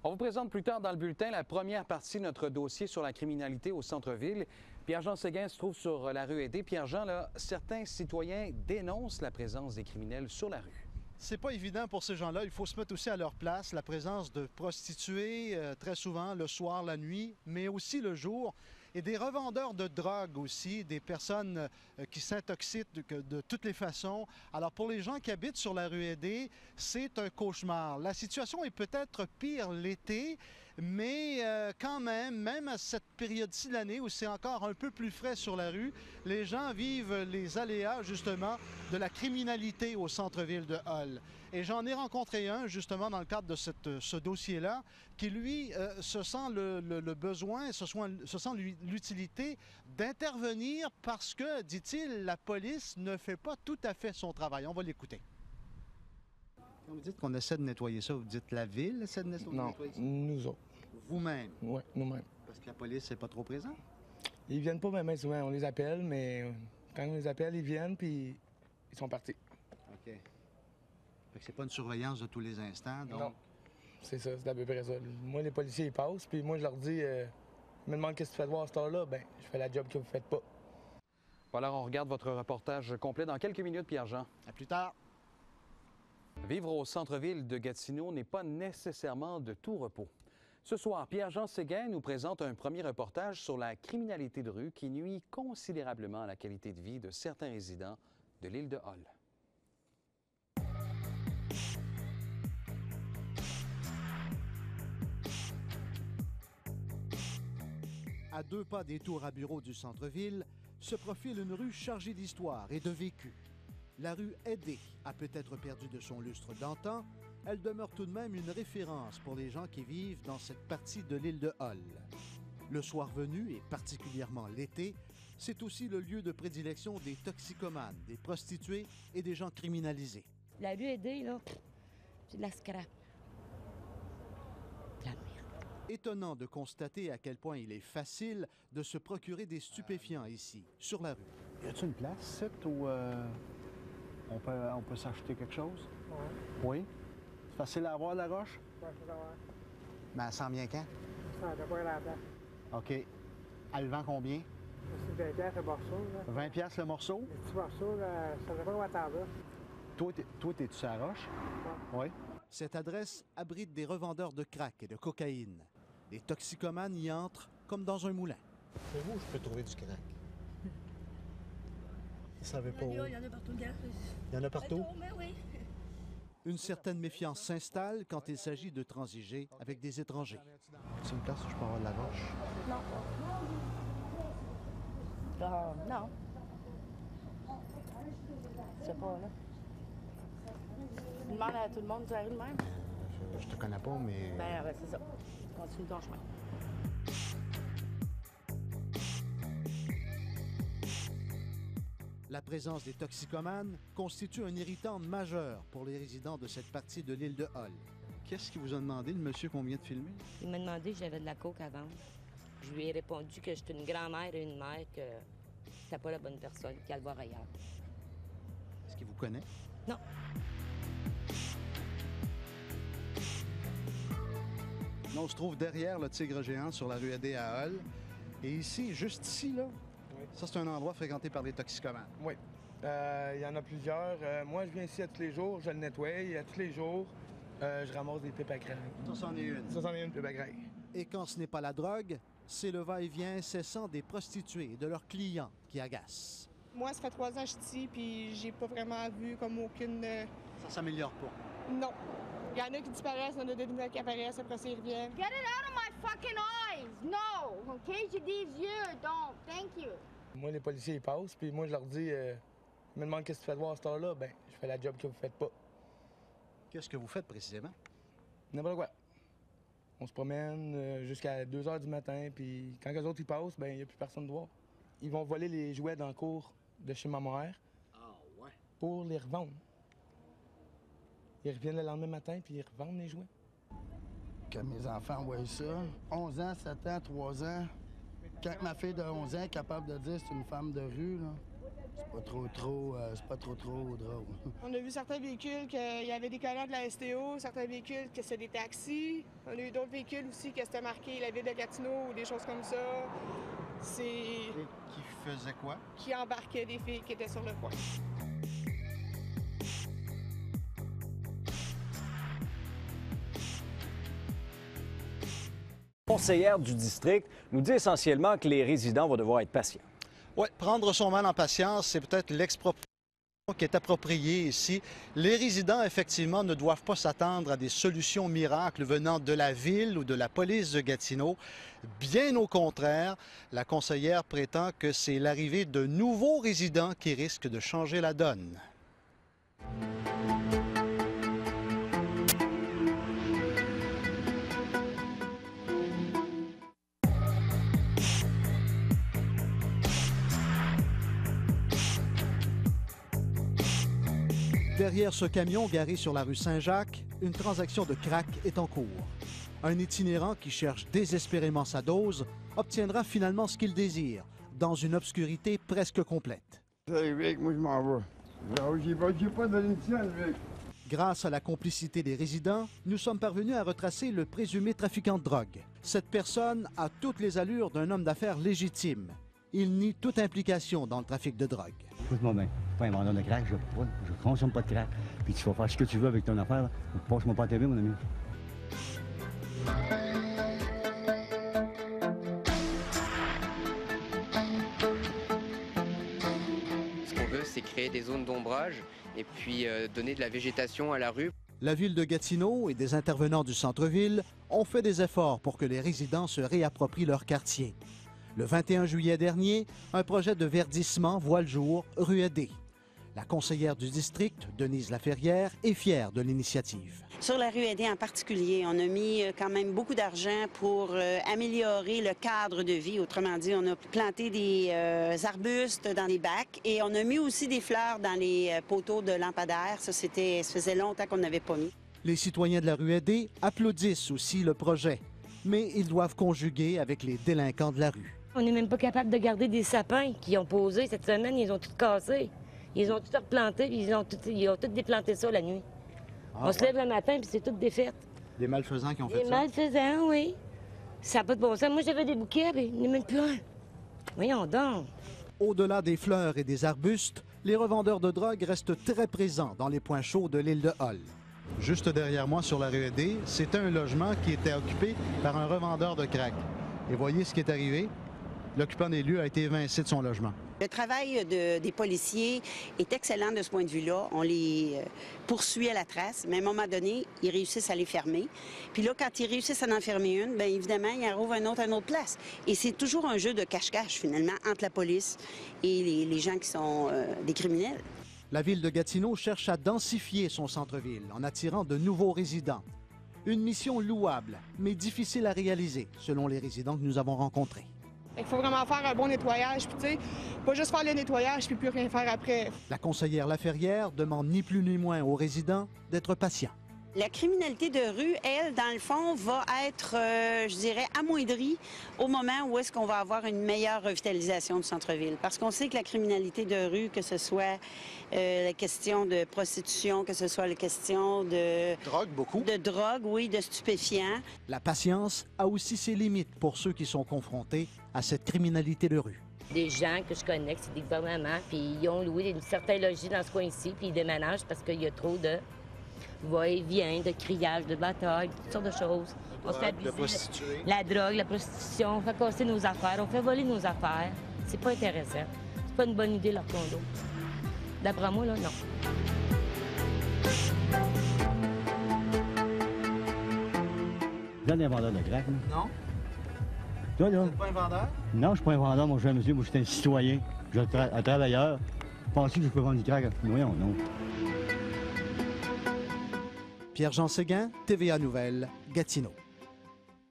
On vous présente plus tard dans le bulletin la première partie de notre dossier sur la criminalité au centre-ville. Pierre-Jean Séguin se trouve sur la rue Aidé. Pierre-Jean, là, certains citoyens dénoncent la présence des criminels sur la rue. C'est pas évident pour ces gens-là. Il faut se mettre aussi à leur place. La présence de prostituées, très souvent le soir, la nuit, mais aussi le jour. Et des revendeurs de drogue aussi, des personnes qui s'intoxiquent de toutes les façons. Alors pour les gens qui habitent sur la rue Aidé, c'est un cauchemar. La situation est peut-être pire l'été, mais quand même à cette période-ci de l'année où c'est encore un peu plus frais sur la rue, les gens vivent les aléas justement de la criminalité au centre-ville de Hull. Et j'en ai rencontré un justement dans le cadre de ce dossier-là qui lui se sent le besoin, se sent l'utilité d'intervenir parce que, dit-il, la police ne fait pas tout à fait son travail. On va l'écouter. Quand vous dites qu'on essaie de nettoyer ça, vous dites la ville essaie de nettoyer ça? Non, nous autres. Vous-même? Oui, nous-mêmes. Parce que la police n'est pas trop présente? Ils viennent pas même souvent, on les appelle, mais quand on les appelle, ils viennent, puis ils sont partis. OK. Fait que c'est pas une surveillance de tous les instants, donc... Non, c'est ça, c'est à peu près ça. Moi, les policiers, ils passent, puis moi, je leur dis, ils me demandent qu'est-ce que tu fais de voir à cette heure-là, ben je fais la job que vous faites pas. Voilà, on regarde votre reportage complet dans quelques minutes, Pierre-Jean. À plus tard. Vivre au centre-ville de Gatineau n'est pas nécessairement de tout repos. Ce soir, Pierre-Jean Séguin nous présente un premier reportage sur la criminalité de rue qui nuit considérablement à la qualité de vie de certains résidents de l'île de Hull. À 2 pas des tours à bureaux du centre-ville, se profile une rue chargée d'histoire et de vécu. La rue Aidé a peut-être perdu de son lustre d'antan, elle demeure tout de même une référence pour les gens qui vivent dans cette partie de l'île de Hull. Le soir venu, et particulièrement l'été, c'est aussi le lieu de prédilection des toxicomanes, des prostituées et des gens criminalisés. La rue Aidé, là, c'est de la scrap. De la merde. Étonnant de constater à quel point il est facile de se procurer des stupéfiants ici, sur la rue. Y a-t-il une place, c'est où on peut s'acheter quelque chose? Oui. C'est facile à avoir, la roche? Oui, c'est ça. Mais elle sent bien quand? Ça n'a pas la place. OK. Elle vend combien? C'est 20 piastres le morceau. Là. 20 piastres le morceau? Les petits morceaux, là, ça ne devrait pas attendre. Toi, t'es-tu sur la roche? Oui. Cette adresse abrite des revendeurs de crack et de cocaïne. Les toxicomanes y entrent comme dans un moulin. C'est où je peux trouver du crack? Vous savez pas où? Il y en a partout, gars. Il y en a partout? Mais oui. Une certaine méfiance s'installe quand il s'agit de transiger avec des étrangers. C'est une place où je peux avoir de la roche? Non. Non. C'est pas, là. Tu demandes à tout le monde, tu arrives de même? Je te connais pas, mais... Ben, c'est ça. Continue ton chemin. La présence des toxicomanes constitue un irritant majeur pour les résidents de cette partie de l'île de Hull. Qu'est-ce qu'il vous a demandé, le monsieur qu'on vient de filmer? Il m'a demandé si j'avais de la coke à vendre. Je lui ai répondu que j'étais une grand-mère et une mère, que c'était pas la bonne personne, qu'elle va ailleurs. Est-ce qu'il vous connaît? Non. On se trouve derrière le Tigre géant sur la rue Aidé à Hull. Et ici, juste ici, là, ça, c'est un endroit fréquenté par les toxicomanes. Oui. Il y en a plusieurs. Moi, je viens ici à tous les jours, je le nettoie. À tous les jours, je ramasse des pipes à crack. Ça, c'en est une. Ça, c'en est une pipe à crack. Et quand ce n'est pas la drogue, c'est le va-et-vient incessant des prostituées et de leurs clients qui agace. Moi, ça fait 3 ans que je suis ici, puis j'ai pas vraiment vu comme aucune... Ça s'améliore pas. Non. Il y en a qui disparaissent, il y en a des nouvelles qui apparaissent, après ça, ils reviennent. Get it out of my fucking eyes! No! OK? J'ai des yeux, don't. Thank you. Moi, les policiers, ils passent, puis moi, je leur dis, ils me demandent qu'est-ce que tu fais de voir à cette heure-là, ben je fais la job que vous faites pas. Qu'est-ce que vous faites précisément? N'importe quoi. On se promène jusqu'à 2 h du matin, puis quand les autres ils passent, ben il n'y a plus personne de voir. Ils vont voler les jouets dans le cours de chez ma mère pour les revendre. Ils reviennent le lendemain matin, puis ils revendent les jouets. Que mes enfants voient ça. 11 ans, 7 ans, 3 ans. Quand ma fille de 11 ans est capable de dire que c'est une femme de rue, là, C'est pas trop drôle. On a vu certains véhicules qu'il y avait des collants de la STO, certains véhicules que c'était des taxis. On a eu d'autres véhicules aussi que c'était marqué la ville de Gatineau ou des choses comme ça. Et qui faisait quoi? Qui embarquaient des filles qui étaient sur le coin. La conseillère du district nous dit essentiellement que les résidents vont devoir être patients. Oui, prendre son mal en patience, c'est peut-être l'expropriation qui est appropriée ici. Les résidents, effectivement, ne doivent pas s'attendre à des solutions miracles venant de la ville ou de la police de Gatineau. Bien au contraire, la conseillère prétend que c'est l'arrivée de nouveaux résidents qui risque de changer la donne. Derrière ce camion garé sur la rue Saint-Jacques, une transaction de crack est en cours. Un itinérant qui cherche désespérément sa dose obtiendra finalement ce qu'il désire, dans une obscurité presque complète. Rick, moi je m'en vais. J'ai pas donné de tienne, Rick. Grâce à la complicité des résidents, nous sommes parvenus à retracer le présumé trafiquant de drogue. Cette personne a toutes les allures d'un homme d'affaires légitime. Il nie toute implication dans le trafic de drogue. Écoute-moi bien, je suis pas un vendeur de crack, je consomme pas de crack. Puis tu vas faire ce que tu veux avec ton affaire. Passe-moi pas à TV, mon ami. Ce qu'on veut, c'est créer des zones d'ombrage et puis donner de la végétation à la rue. La ville de Gatineau et des intervenants du centre-ville ont fait des efforts pour que les résidents se réapproprient leur quartier. Le 21 juillet dernier, un projet de verdissement voit le jour, Ruedé. La conseillère du district, Denise Laferrière, est fière de l'initiative. Sur la Ruedé en particulier, on a mis quand même beaucoup d'argent pour améliorer le cadre de vie. Autrement dit, on a planté des arbustes dans les bacs et on a mis aussi des fleurs dans les poteaux de lampadaires. Ça faisait longtemps qu'on n'avait pas mis. Les citoyens de la Ruedé applaudissent aussi le projet, mais ils doivent conjuguer avec les délinquants de la rue. On n'est même pas capable de garder des sapins qui ont posé cette semaine. Ils ont tout cassé. Ils ont tout replanté, puis ils ont tout déplanté ça la nuit. On se lève le matin, puis c'est tout défait. Des malfaisants qui ont fait ça? Des malfaisants, oui. Ça n'a pas de bon sens. Moi, j'avais des bouquets, mais il n'y en a même plus un. Voyons donc. Au-delà des fleurs et des arbustes, les revendeurs de drogue restent très présents dans les points chauds de l'île de Hull. Juste derrière moi, sur la Ruedé, c'était un logement qui était occupé par un revendeur de crack. Et voyez ce qui est arrivé. L'occupant des lieux a été évincé de son logement. Le travail des policiers est excellent de ce point de vue-là. On les poursuit à la trace, mais à un moment donné, ils réussissent à les fermer. Puis là, quand ils réussissent à en fermer une, bien évidemment, ils en rouvrent un autre à une autre place. Et c'est toujours un jeu de cache-cache, finalement, entre la police et les gens qui sont des criminels. La ville de Gatineau cherche à densifier son centre-ville en attirant de nouveaux résidents. Une mission louable, mais difficile à réaliser, selon les résidents que nous avons rencontrés. Il faut vraiment faire un bon nettoyage, puis tu sais, pas juste faire le nettoyage puis plus rien faire après. La conseillère Laferrière demande ni plus ni moins aux résidents d'être patients. La criminalité de rue, elle, dans le fond, va être, je dirais, amoindrie au moment où est-ce qu'on va avoir une meilleure revitalisation du centre-ville. Parce qu'on sait que la criminalité de rue, que ce soit la question de prostitution, que ce soit la question de... Drogue, beaucoup. De drogue, oui, de stupéfiants. La patience a aussi ses limites pour ceux qui sont confrontés à cette criminalité de rue. Des gens que je connais, c'est des gouvernements, puis ils ont loué certains logis dans ce coin-ci, puis ils déménagent parce qu'il y a trop de va-et-vient, de criage, de bataille, toutes sortes de choses. On se fait abuser. La drogue, la prostitution, on fait casser nos affaires, on fait voler nos affaires. C'est pas intéressant. C'est pas une bonne idée, leur condo. D'après moi, là, non. Vous êtes un vendeur de crack, là? Non. Toi, là? Vous n'êtes pas un vendeur? Non, je ne suis pas un vendeur, mon cher monsieur. Moi, je suis un citoyen. Je suis un travailleur. Pensez que je peux vendre du crack? Voyons, non. Pierre-Jean Séguin, TVA Nouvelles, Gatineau.